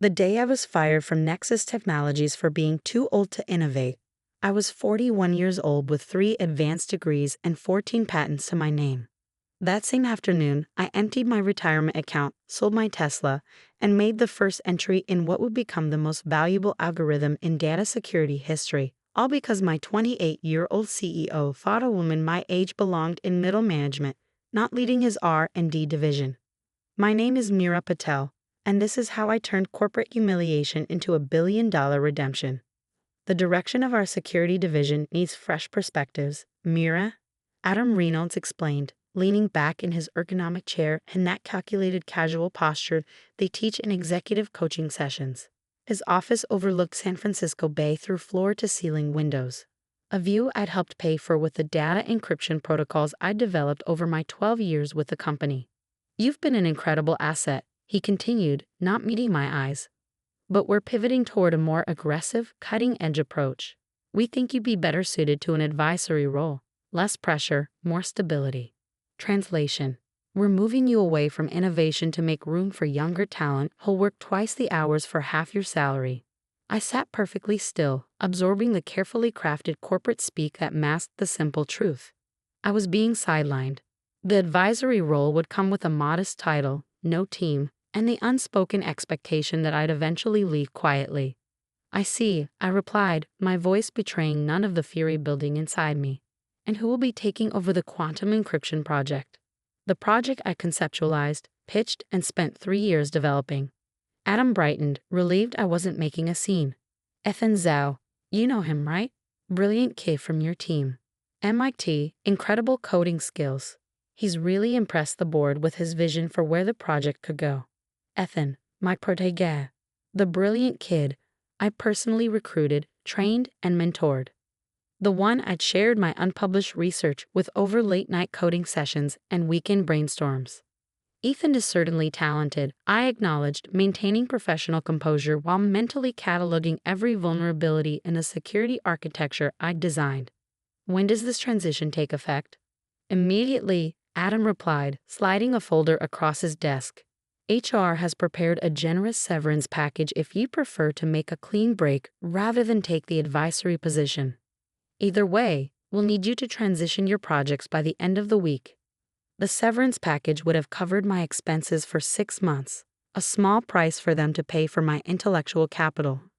The day I was fired from Nexus Technologies for being too old to innovate, I was 41 years old with 3 advanced degrees and 14 patents to my name. That same afternoon, I emptied my retirement account, sold my Tesla, and made the first entry in what would become the most valuable algorithm in data security history, all because my 28-year-old CEO thought a woman my age belonged in middle management, not leading his R&D division. My name is Meera Patel, and this is how I turned corporate humiliation into a billion-dollar redemption. The direction of our security division needs fresh perspectives, Meera, Adam Reynolds explained, leaning back in his ergonomic chair in that calculated casual posture they teach in executive coaching sessions. His office overlooked San Francisco Bay through floor-to-ceiling windows, a view I'd helped pay for with the data encryption protocols I'd developed over my 12 years with the company. "You've been an incredible asset," he continued, not meeting my eyes. "But we're pivoting toward a more aggressive, cutting-edge approach. We think you'd be better suited to an advisory role. Less pressure, more stability." Translation: we're moving you away from innovation to make room for younger talent who'll work twice the hours for half your salary. I sat perfectly still, absorbing the carefully crafted corporate speak that masked the simple truth. I was being sidelined. The advisory role would come with a modest title, no team, and the unspoken expectation that I'd eventually leave quietly. "I see," I replied, my voice betraying none of the fury building inside me. "And who will be taking over the quantum encryption project?" The project I conceptualized, pitched, and spent 3 years developing. Adam brightened, relieved I wasn't making a scene. "Ethan Zhao, you know him, right? Brilliant kid from your team. MIT, incredible coding skills. He's really impressed the board with his vision for where the project could go." Ethan, my protégé, the brilliant kid I personally recruited, trained, and mentored. The one I'd shared my unpublished research with over late-night coding sessions and weekend brainstorms. "Ethan is certainly talented," I acknowledged, maintaining professional composure while mentally cataloging every vulnerability in the security architecture I'd designed. "When does this transition take effect?" "Immediately," Adam replied, sliding a folder across his desk. "HR has prepared a generous severance package if you prefer to make a clean break rather than take the advisory position. Either way, we'll need you to transition your projects by the end of the week." The severance package would have covered my expenses for 6 months, a small price for them to pay for my intellectual capital,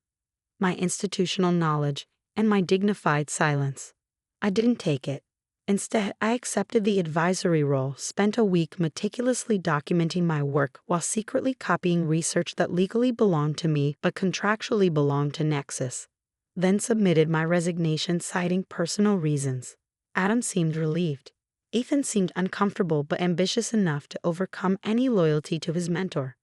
my institutional knowledge, and my dignified silence. I didn't take it. Instead, I accepted the advisory role, spent a week meticulously documenting my work while secretly copying research that legally belonged to me but contractually belonged to Nexus. Then submitted my resignation citing personal reasons. Adam seemed relieved. Ethan seemed uncomfortable but ambitious enough to overcome any loyalty to his mentor.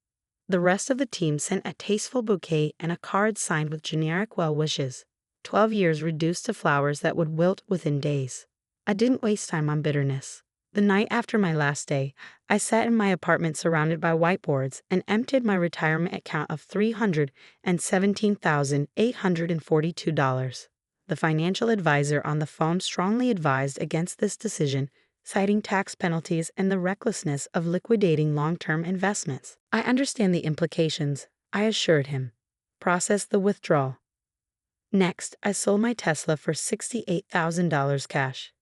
The rest of the team sent a tasteful bouquet and a card signed with generic well wishes. 12 years reduced to flowers that would wilt within days. I didn't waste time on bitterness. The night after my last day, I sat in my apartment surrounded by whiteboards and emptied my retirement account of $317,842. The financial advisor on the phone strongly advised against this decision, citing tax penalties and the recklessness of liquidating long-term investments. "I understand the implications," I assured him. "Process the withdrawal." Next, I sold my Tesla for $68,000 cash.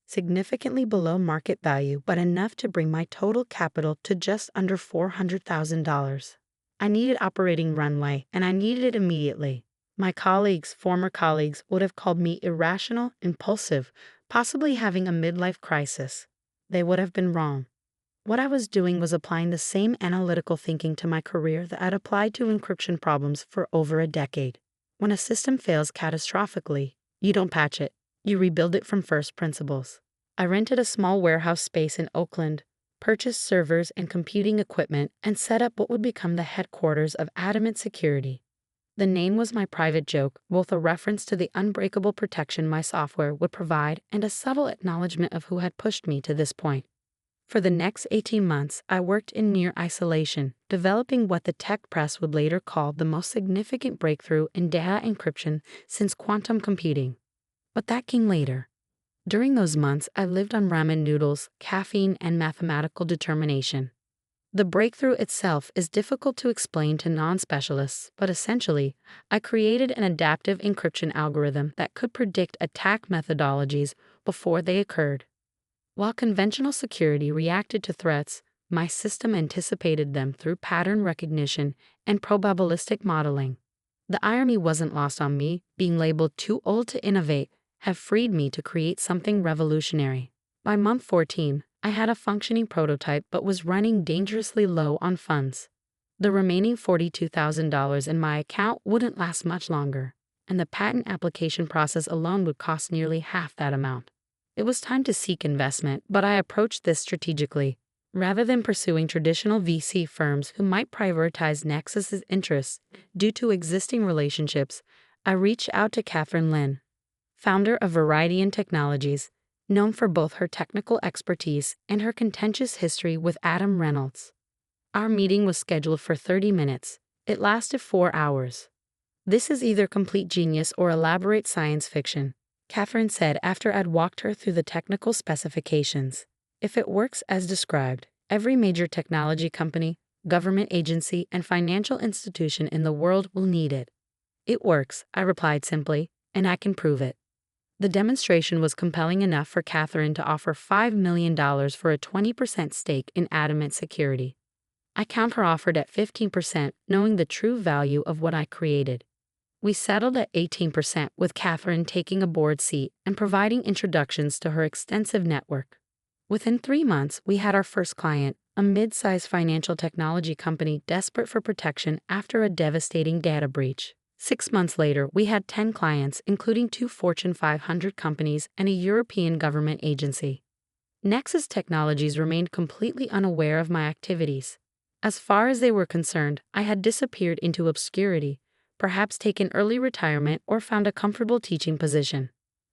Significantly below market value, but enough to bring my total capital to just under $400,000. I needed operating runway, and I needed it immediately. My former colleagues, would have called me irrational, impulsive, possibly having a midlife crisis. They would have been wrong. What I was doing was applying the same analytical thinking to my career that I'd applied to encryption problems for over a decade. When a system fails catastrophically, you don't patch it. You rebuild it from first principles. I rented a small warehouse space in Oakland, purchased servers and computing equipment, and set up what would become the headquarters of Adamant Security. The name was my private joke, both a reference to the unbreakable protection my software would provide and a subtle acknowledgement of who had pushed me to this point. For the next 18 months, I worked in near isolation, developing what the tech press would later call the most significant breakthrough in data encryption since quantum computing. But that came later. During those months, I lived on ramen noodles, caffeine, and mathematical determination. The breakthrough itself is difficult to explain to non-specialists, but essentially, I created an adaptive encryption algorithm that could predict attack methodologies before they occurred. While conventional security reacted to threats, my system anticipated them through pattern recognition and probabilistic modeling. The irony wasn't lost on me. Being labeled too old to innovate have freed me to create something revolutionary. By month 14, I had a functioning prototype but was running dangerously low on funds. The remaining $42,000 in my account wouldn't last much longer, and the patent application process alone would cost nearly half that amount. It was time to seek investment, but I approached this strategically. Rather than pursuing traditional VC firms who might prioritize Nexus's interests due to existing relationships, I reached out to Catherine Lin, founder of Innovate Technologies, known for both her technical expertise and her contentious history with Adam Reynolds. Our meeting was scheduled for 30 minutes. It lasted 4 hours. "This is either complete genius or elaborate science fiction," Catherine said after I'd walked her through the technical specifications. "If it works as described, every major technology company, government agency, and financial institution in the world will need it." "It works," I replied simply, "and I can prove it." The demonstration was compelling enough for Catherine to offer $5 million for a 20% stake in Adamant Security. I counter-offered at 15%, knowing the true value of what I created. We settled at 18%, with Catherine taking a board seat and providing introductions to her extensive network. Within 3 months, we had our first client, a mid-sized financial technology company desperate for protection after a devastating data breach. 6 months later, we had 10 clients, including 2 Fortune 500 companies and a European government agency. Nexus Technologies remained completely unaware of my activities. As far as they were concerned, I had disappeared into obscurity, perhaps taken early retirement or found a comfortable teaching position.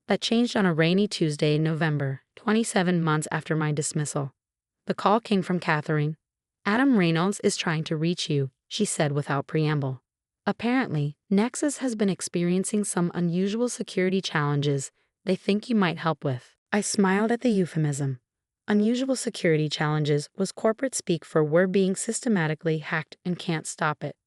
That changed on a rainy Tuesday in November, 27 months after my dismissal. The call came from Catherine. "Adam Reynolds is trying to reach you," she said without preamble. "Apparently, Nexus has been experiencing some unusual security challenges they think you might help with." I smiled at the euphemism. Unusual security challenges was corporate speak for we're being systematically hacked and can't stop it.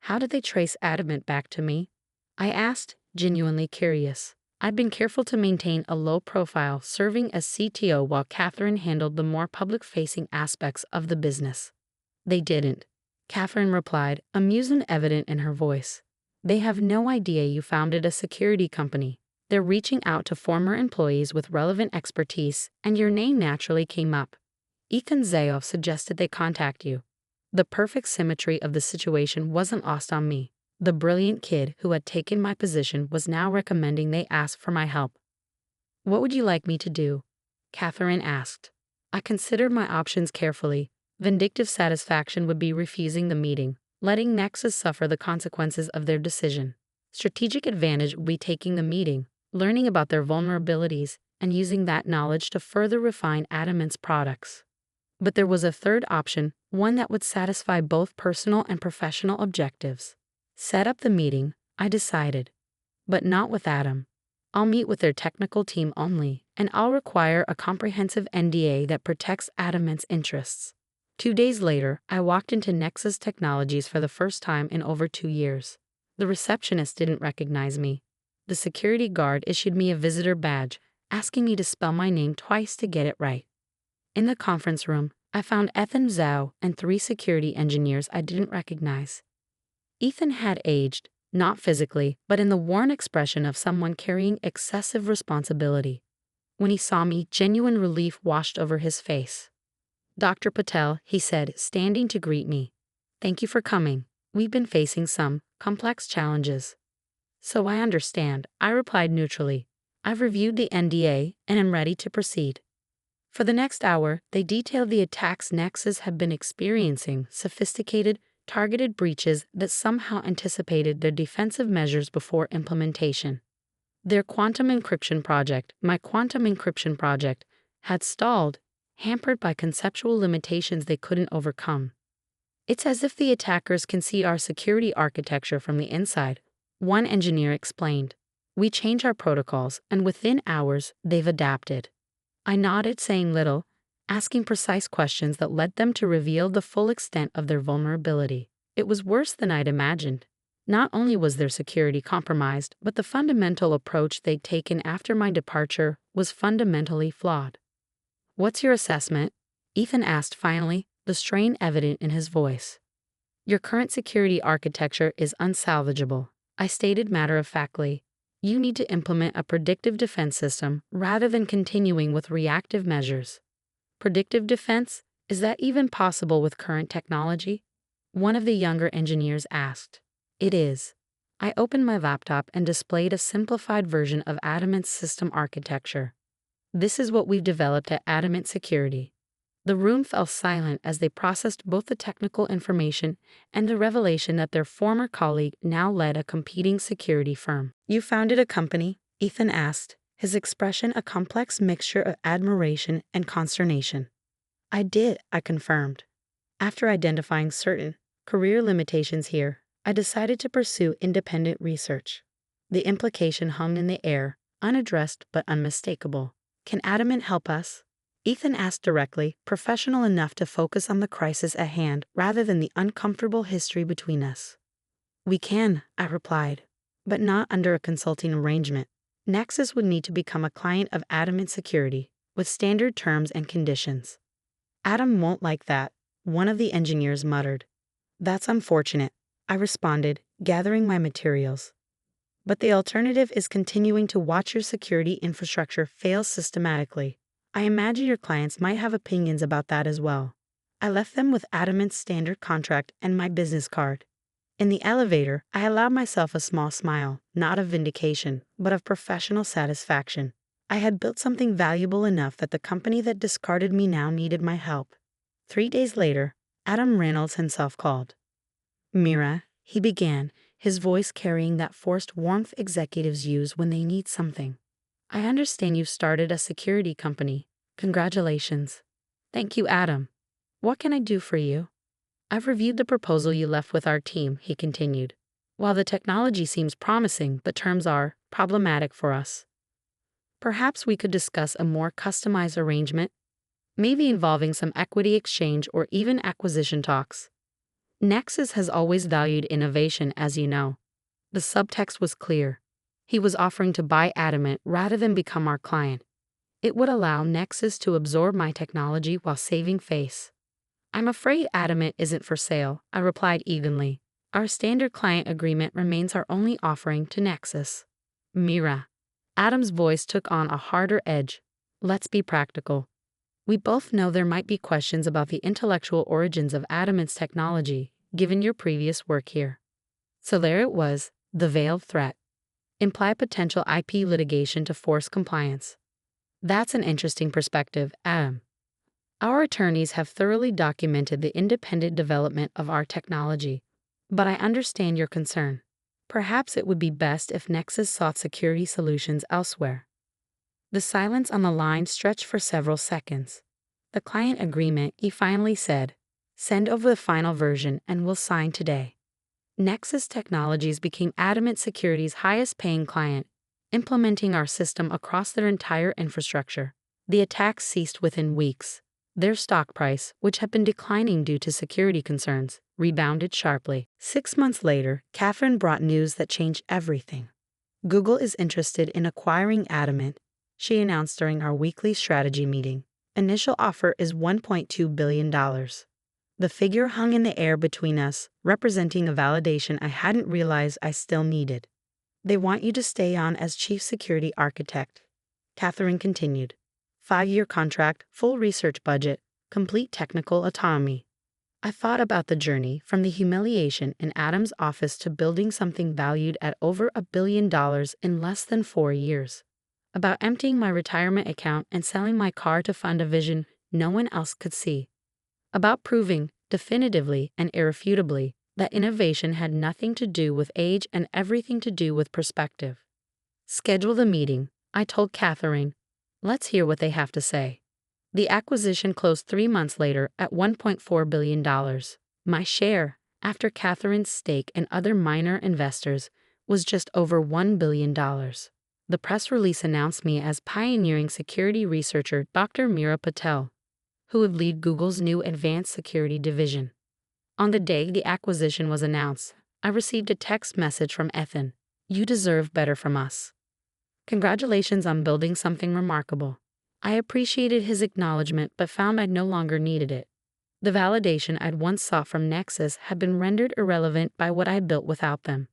How did they trace Adamant back to me? I asked, genuinely curious. I'd been careful to maintain a low profile, serving as CTO while Catherine handled the more public-facing aspects of the business. "They didn't," Catherine replied, amusement evident in her voice. "They have no idea you founded a security company. They're reaching out to former employees with relevant expertise, and your name naturally came up. Ethan Zayoff suggested they contact you." The perfect symmetry of the situation wasn't lost on me. The brilliant kid who had taken my position was now recommending they ask for my help. "What would you like me to do?" Catherine asked. I considered my options carefully. Vindictive satisfaction would be refusing the meeting, letting Nexus suffer the consequences of their decision. Strategic advantage would be taking the meeting, learning about their vulnerabilities, and using that knowledge to further refine Adamant's products. But there was a third option, one that would satisfy both personal and professional objectives. "Set up the meeting," I decided. "But not with Adam. I'll meet with their technical team only, and I'll require a comprehensive NDA that protects Adamant's interests." 2 days later, I walked into Nexus Technologies for the first time in over 2 years. The receptionist didn't recognize me. The security guard issued me a visitor badge, asking me to spell my name twice to get it right. In the conference room, I found Ethan Zhao and 3 security engineers I didn't recognize. Ethan had aged, not physically, but in the worn expression of someone carrying excessive responsibility. When he saw me, genuine relief washed over his face. "Dr. Patel," he said, standing to greet me. "Thank you for coming. We've been facing some complex challenges." "So I understand," I replied neutrally. "I've reviewed the NDA and am ready to proceed." For the next hour, they detailed the attacks Nexus had been experiencing, sophisticated, targeted breaches that somehow anticipated their defensive measures before implementation. Their quantum encryption project, my quantum encryption project, had stalled, hampered by conceptual limitations they couldn't overcome. "It's as if the attackers can see our security architecture from the inside," one engineer explained. "We change our protocols, and within hours, they've adapted." I nodded, saying little, asking precise questions that led them to reveal the full extent of their vulnerability. It was worse than I'd imagined. Not only was their security compromised, but the fundamental approach they'd taken after my departure was fundamentally flawed. "What's your assessment?" Ethan asked finally, the strain evident in his voice. "Your current security architecture is unsalvageable," I stated matter-of-factly. "You need to implement a predictive defense system rather than continuing with reactive measures." "Predictive defense? Is that even possible with current technology?" one of the younger engineers asked. "It is." I opened my laptop and displayed a simplified version of Adamant's system architecture. "This is what we've developed at Adamant Security." The room fell silent as they processed both the technical information and the revelation that their former colleague now led a competing security firm. "You founded a company?" Ethan asked, his expression a complex mixture of admiration and consternation. "I did," I confirmed. After identifying certain career limitations here, I decided to pursue independent research. The implication hung in the air, unaddressed but unmistakable. "Can Adamant help us?" Ethan asked directly, professional enough to focus on the crisis at hand rather than the uncomfortable history between us. "We can," I replied, "but not under a consulting arrangement. Nexus would need to become a client of Adamant Security, with standard terms and conditions." "Adam won't like that," one of the engineers muttered. "That's unfortunate," I responded, gathering my materials. "But the alternative is continuing to watch your security infrastructure fail systematically. I imagine your clients might have opinions about that as well." I left them with Adamant's standard contract and my business card. In the elevator, I allowed myself a small smile, not of vindication, but of professional satisfaction. I had built something valuable enough that the company that discarded me now needed my help. 3 days later, Adam Reynolds himself called. "Mira," he began, his voice carrying that forced warmth executives use when they need something. "I understand you've started a security company. Congratulations." "Thank you, Adam. What can I do for you?" "I've reviewed the proposal you left with our team," he continued. "While the technology seems promising, the terms are problematic for us. Perhaps we could discuss a more customized arrangement, maybe involving some equity exchange or even acquisition talks. Nexus has always valued innovation, as you know." The subtext was clear. He was offering to buy Adamant rather than become our client. It would allow Nexus to absorb my technology while saving face. "I'm afraid Adamant isn't for sale," I replied evenly. "Our standard client agreement remains our only offering to Nexus." "Mira." Adam's voice took on a harder edge. "Let's be practical. We both know there might be questions about the intellectual origins of Adamant's technology, given your previous work here." So there it was, the veiled threat. Imply potential IP litigation to force compliance. "That's an interesting perspective, Adam. Our attorneys have thoroughly documented the independent development of our technology, but I understand your concern. Perhaps it would be best if Nexus sought security solutions elsewhere." The silence on the line stretched for several seconds. "The client agreement," he finally said. "Send over the final version and we'll sign today." Nexus Technologies became Adamant Security's highest-paying client, implementing our system across their entire infrastructure. The attacks ceased within weeks. Their stock price, which had been declining due to security concerns, rebounded sharply. 6 months later, Catherine brought news that changed everything. "Google is interested in acquiring Adamant," she announced during our weekly strategy meeting. "Initial offer is $1.2 billion. The figure hung in the air between us, representing a validation I hadn't realized I still needed. "They want you to stay on as chief security architect," Catherine continued. "5-year contract, full research budget, complete technical autonomy." I thought about the journey from the humiliation in Adam's office to building something valued at over $1 billion in less than 4 years. About emptying my retirement account and selling my car to fund a vision no one else could see. About proving, definitively and irrefutably, that innovation had nothing to do with age and everything to do with perspective. "Schedule the meeting," I told Catherine. "Let's hear what they have to say." The acquisition closed 3 months later at $1.4 billion. My share, after Catherine's stake and other minor investors, was just over $1 billion. The press release announced me as pioneering security researcher Dr. Mira Patel. who would lead Google's new advanced security division. On the day the acquisition was announced, I received a text message from Ethan. "You deserve better from us. Congratulations on building something remarkable." I appreciated his acknowledgement but found I no longer needed it. The validation I'd once sought from Nexus had been rendered irrelevant by what I built without them.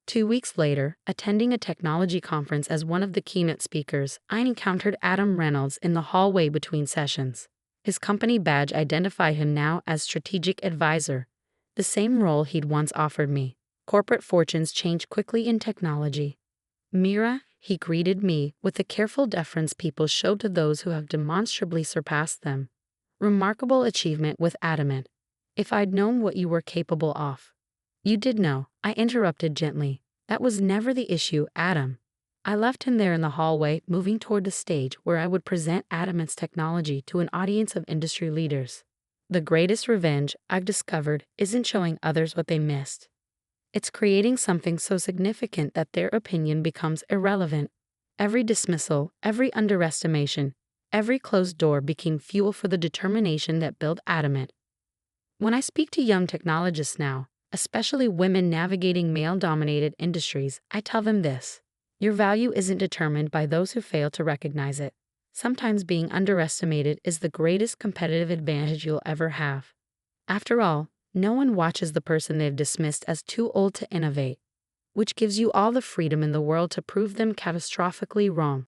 2 weeks later, attending a technology conference as one of the keynote speakers, I encountered Adam Reynolds in the hallway between sessions. His company badge identified him now as Strategic Advisor, the same role he'd once offered me. Corporate fortunes change quickly in technology. "Mira," he greeted me with the careful deference people show to those who have demonstrably surpassed them. "Remarkable achievement with Adamant. If I'd known what you were capable of." "You did know," I interrupted gently. "That was never the issue, Adam." I left him there in the hallway, moving toward the stage where I would present Adamant's technology to an audience of industry leaders. The greatest revenge, I've discovered, isn't showing others what they missed. It's creating something so significant that their opinion becomes irrelevant. Every dismissal, every underestimation, every closed door became fuel for the determination that built Adamant. When I speak to young technologists now, especially women navigating male-dominated industries, I tell them this: your value isn't determined by those who fail to recognize it. Sometimes being underestimated is the greatest competitive advantage you'll ever have. After all, no one watches the person they've dismissed as too old to innovate, which gives you all the freedom in the world to prove them catastrophically wrong.